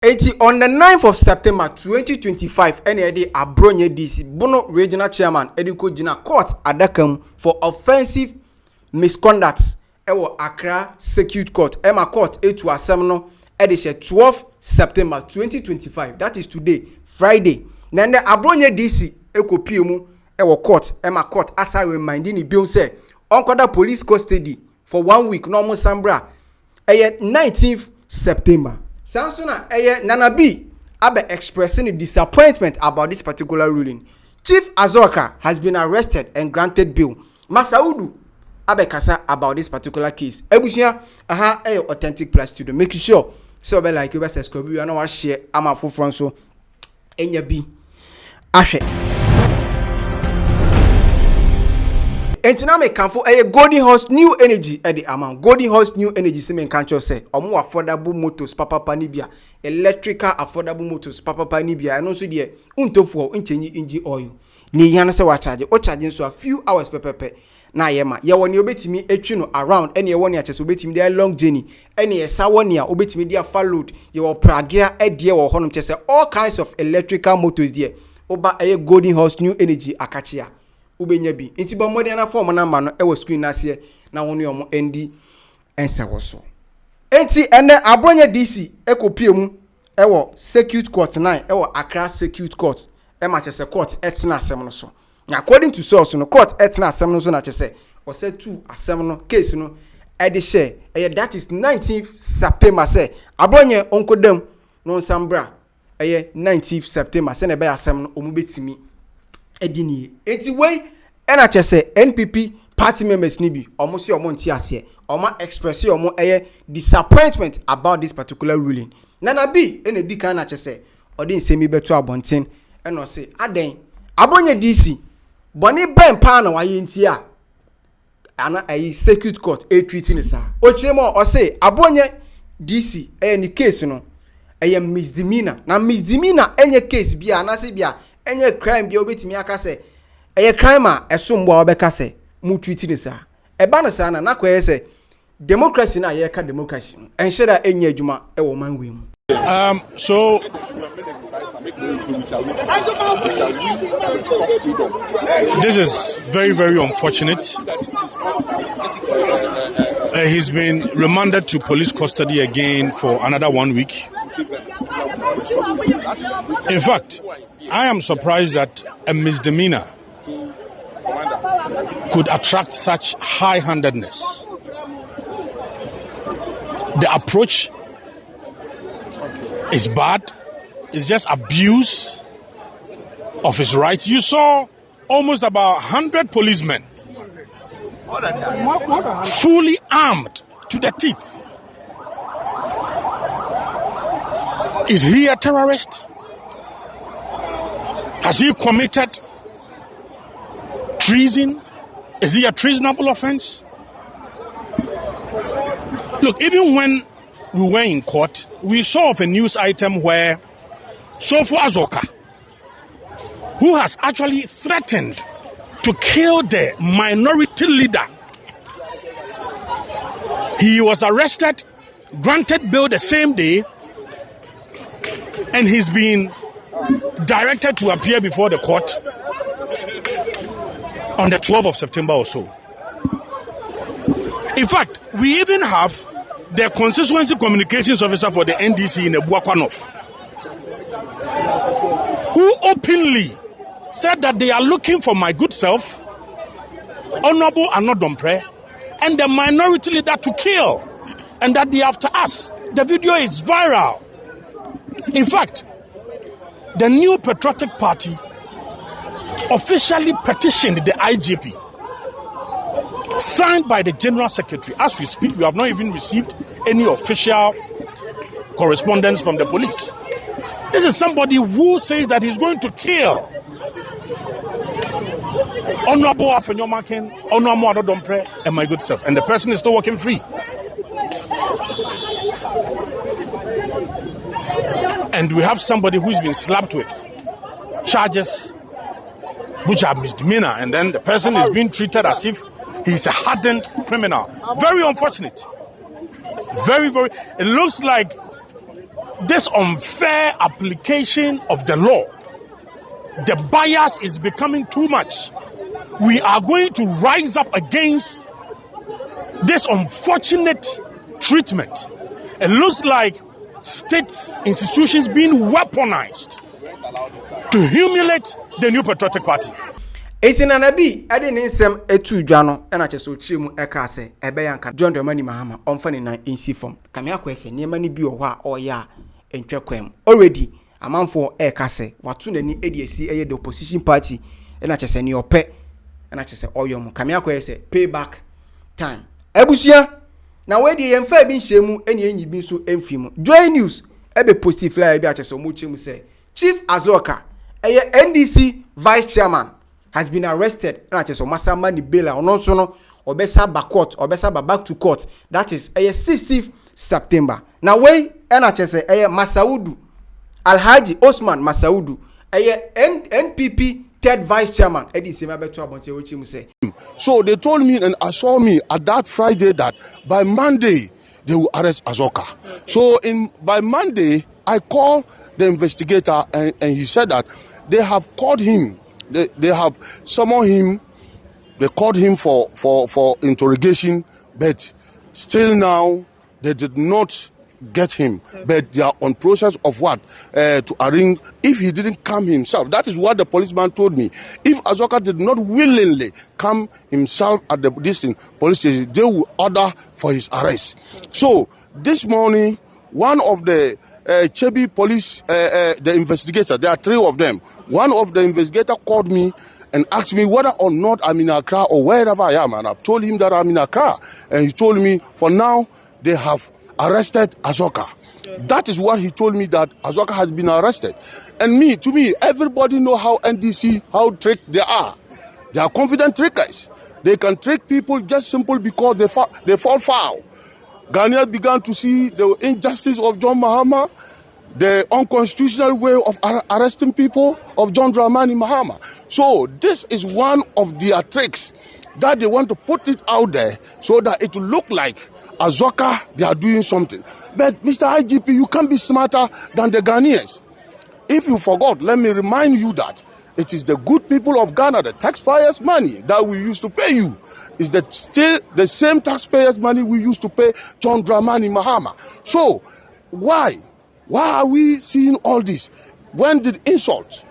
On the 9th of September 2025, any Abronye DC, Bono Regional Chairman, Ediko Jina Court Adakam for offensive misconduct. Ewo Accra Circuit Court, Emma Court, Etu Asemno, Edisha 12th September 2025. That is today, Friday. Then the Abronye DC, Eko Piemu, Ewo Court, Emma Court, Asa reminding the bill say, Onkoda police custody for 1 week, normal Sambra, 19th September. Samsona Nana B abe expressing a disappointment about this particular ruling. Chief Azorka has been arrested and granted bail. Masaudu abe kasa about this particular case. Ebushia authentic plus studio. Making sure so be like you best subscribe. You know what share ama for front so enya bi ahwe. Entina me kanfo Golden Horse New Energy the amount. Golden Horse New Energy se men kancho say omo affordable motors papa ni bia electrical affordable motors papa ni bia no so de untofo unchenyi engine oil ni yan se wa charge o charge so a few hours pepepe na yema ye woni obetimi etwi no around ene ye woni a chese obetimi dey long journey ene ye sa woni a obetimi dey far load ye wo pragia edie wo honom chese all kinds of electrical motors there oba Golden Horse New Energy akachia ubenya bi nti ba modern na form na ma no e wo screen na se na woni omo endi ense wo so enti ene Abronye DC ekopie mu e wo Circuit Court 9 e wo Accra Circuit Court e ma chese court etna asem no so according to source no court etna asem no so na chese o se two asem no case no e de share that is 19th September say Abronye onkodam no sambra 19th September se na be asem no omu betimi edini eti wey ena chese NPP party members ni bi omo se omo nti ase omo express omo disappointment about this particular ruling nana bi ena di kan na chese odi nsemi beto abonten ena o se aden Abronye DC boni ben pa na waye nti a ana Circuit Court treat ni sa o chiremo o se Abronye DC ni case no misdemeanor na misdemeanor enye case bia na se bia enye crime bia obetimi aka se crime a esombo a obeka se mu tweet ni sa eba no sa na kwaye se democracy na ye ka democracy enhyera enye adwuma e wo manwe mu so this is very, very unfortunate. He's been remanded to police custody again for another 1 week. In fact, I am surprised that a misdemeanor could attract such high-handedness. The approach is bad. It's just abuse of his rights. You saw almost about 100 policemen fully armed to the teeth. Is he a terrorist? Has he committed treason? Is he a treasonable offense? Look, even when we were in court, we saw of a news item where Azorka, who has actually threatened to kill the minority leader, he was arrested, granted bail the same day, and he's been directed to appear before the court on the 12th of September or so. In fact, we even have the constituency communications officer for the NDC in Ebuakwanov, who openly said that they are looking for my good self, Honorable Anodompre, and the minority leader to kill, and that they are after us. The video is viral. In fact, the new Patriotic Party officially petitioned the IGP, signed by the General Secretary. As we speak, we have not even received any official correspondence from the police. This is somebody who says that he's going to kill Honorable Afenyomaken, Honorable Adodompre, and my good self. And the person is still walking free. And we have somebody who's been slapped with charges which are misdemeanor, and then the person is being treated as if he's a hardened criminal. Very unfortunate. Very, very. It looks like this unfair application of the law, the bias is becoming too much. We are going to rise up against this unfortunate treatment. It looks like state institutions being weaponized to humiliate the New Patriotic Party. Esinanabi ade ne nsem etu dwa no na cheso chimu eka ase ebe yanka John Dramani Mahama omfa ne nan ensi form kame akwese niema ne bi oho a oya entwekwem already amanfo eka se watu nani edi esi eye the opposition party na chese ne ope na chese oyom kame akwese payback time ebusia na wedi yemfa bi nhemu eni enyi bi so emfimu Ghananews ebe positive flyer bi achese omu chemu se Chief Azorka eye NDC vice chairman has been arrested and so masama ni bail ono so no obesa back to court. That is 16th September. Now we NHS Masaudu Alhaji Osman Masaudu NPP third vice chairman Eddie Semabeto Abonte Ochimu say. So they told me and assured me at that Friday that by Monday they will arrest Azorka. So by Monday I called the investigator and he said that they have called him. They have summoned him. They called him for interrogation, but still now they did not get him. But they are on process of what to arrange if he didn't come himself. That is what the policeman told me. If Azorka did not willingly come himself at the police station, they will order for his arrest. So this morning, one of the Chebi police, the investigator, there are three of them. One of the investigators called me and asked me whether or not I'm in Accra or wherever I am. And I told him that I'm in Accra. And he told me, for now, they have arrested Azorka. That is what he told me, that Azorka has been arrested. And to me, everybody know how NDC, how tricked they are. They are confident trickers. They can trick people just simple because they fall foul. Ghanaians began to see the injustice of John Mahama, the unconstitutional way of arresting people of John Dramani Mahama. So this is one of their tricks that they want to put it out there so that it will look like Azorka, they are doing something. But Mr. IGP, you can't be smarter than the Ghanaians. If you forgot, let me remind you that it is the good people of Ghana, the taxpayers' money that we used to pay you. Is that still the same taxpayers' money we used to pay John Dramani Mahama? So why are we seeing all this? When did insult?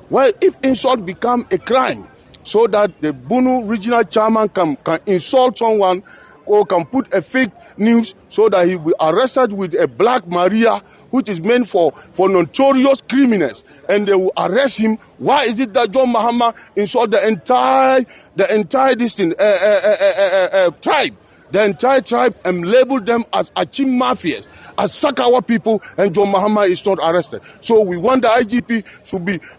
Well, if insult become a crime, so that the Bunu regional chairman can insult someone or can put a fake news so that he will be arrested with a Black Maria, which is meant for notorious criminals, and they will arrest him. Why is it that John Mahama insult the entire tribe? The entire tribe, and label them as Achim mafias, as Sakawa people, and John Mahama is not arrested. So we want the IGP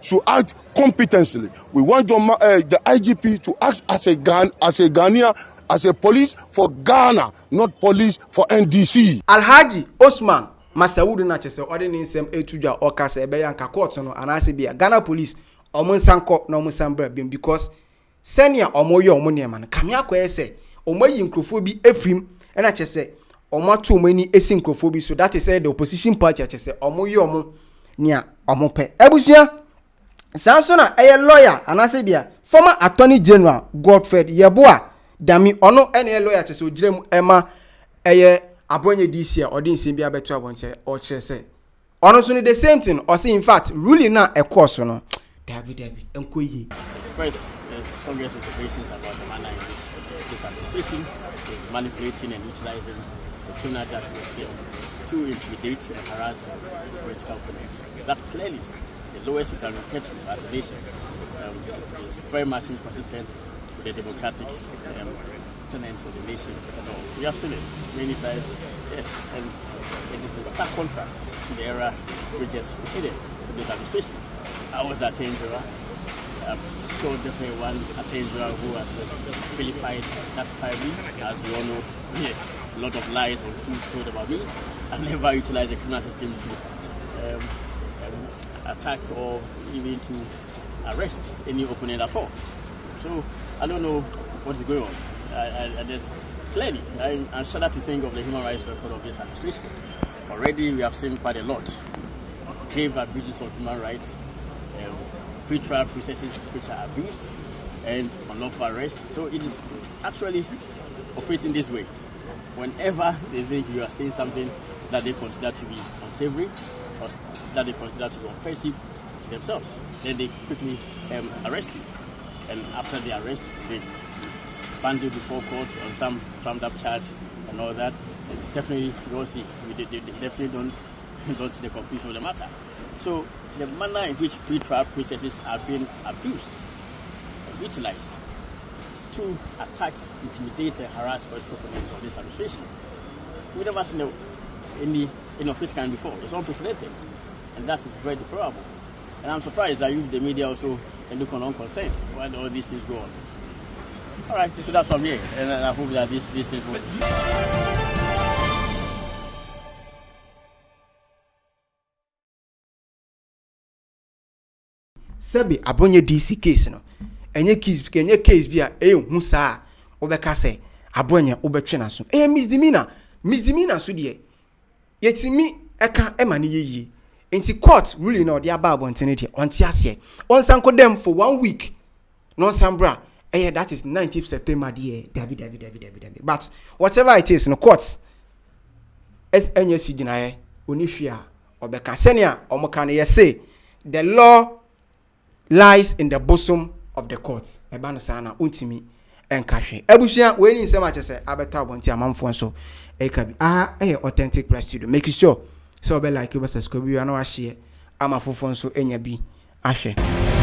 to act competently. We want the IGP to act as a Ghanaian, as a police for Ghana, not police for NDC. Alhaji Osman Masaudu na chese ode ne nsem etudwa okasa ebe yanka court no anase bia Ghana police omunsanko na omunsambra bim because senior omoye omunema no kame akoyese omayi nkrofo bi efrim na chese omato omani esi nkrofo bi, so that is the opposition party chese omoye omo nia omope ebusia sanso na lawyer anase bia former attorney general Godfred Yeboah Dami ono ene lawyer chese ogirem ema Abronye DC or didn't seem be able to or chese. Honestly, the same thing, or see, in fact, ruling now a course or no. Debbie, and Kuyi. Express the strongest observations about the manner in which this administration is manipulating and utilizing the criminal justice system to intimidate and harass political opponents. That's clearly the lowest we can get to as a nation. It is very much inconsistent with the democratic tenets of the nation. We have seen it many times, yes, and it is a stark contrast to the era we just preceded to this administration. I was at Trendz. So definitely one at Trendz who has vilified, classified me, as we all know, a lot of lies or things told about me. I never utilized the criminal system to attack or even to arrest any opponent at all. So I don't know what is going on. There's clearly, I'm shudder to think of the human rights record of this administration. already we have seen quite a lot. Grave abuses of human rights, free trial processes which are abused, and unlawful arrest. So it is actually operating this way. Whenever they think you are saying something that they consider to be unsavory or that they consider to be offensive to themselves, then they quickly arrest you. And after the arrest, they band you before court on some trumped up charge and all that. Definitely, you don't see. They definitely don't see the conclusion of the matter. So the manner in which pre-trial processes are being abused and utilized to attack, intimidate, and harass political opponents of this administration, we never seen any of this kind before. It's unprecedented, and that is very deplorable. And I'm surprised that you, the media, also look on unconcerned while all these things go on. All right, so that's from here, and I hope that this thing will. Sebi Abronye DC case no. Enye case bi a hu saa obeka se Abronye obetwe na so. Misdemeanor so de. Yetimi eka ema ne yeye. Enti court ruling na odi aba abontene de. Onti ase. Onsanko dem for 1 week. Non sambra. That is 19th September de. David. But whatever it is no courts. SNSC dinaye onifia obeka senia omoka ne say the law lies in the bosom of the courts. Ebano sana untimi enkahwe. Ebushia we ni nsema che se abeta abonti amamfo so ekabi. Authentic plus studio. Make sure so be like you subscribe you and share. Amafofo so enya bi ahwe.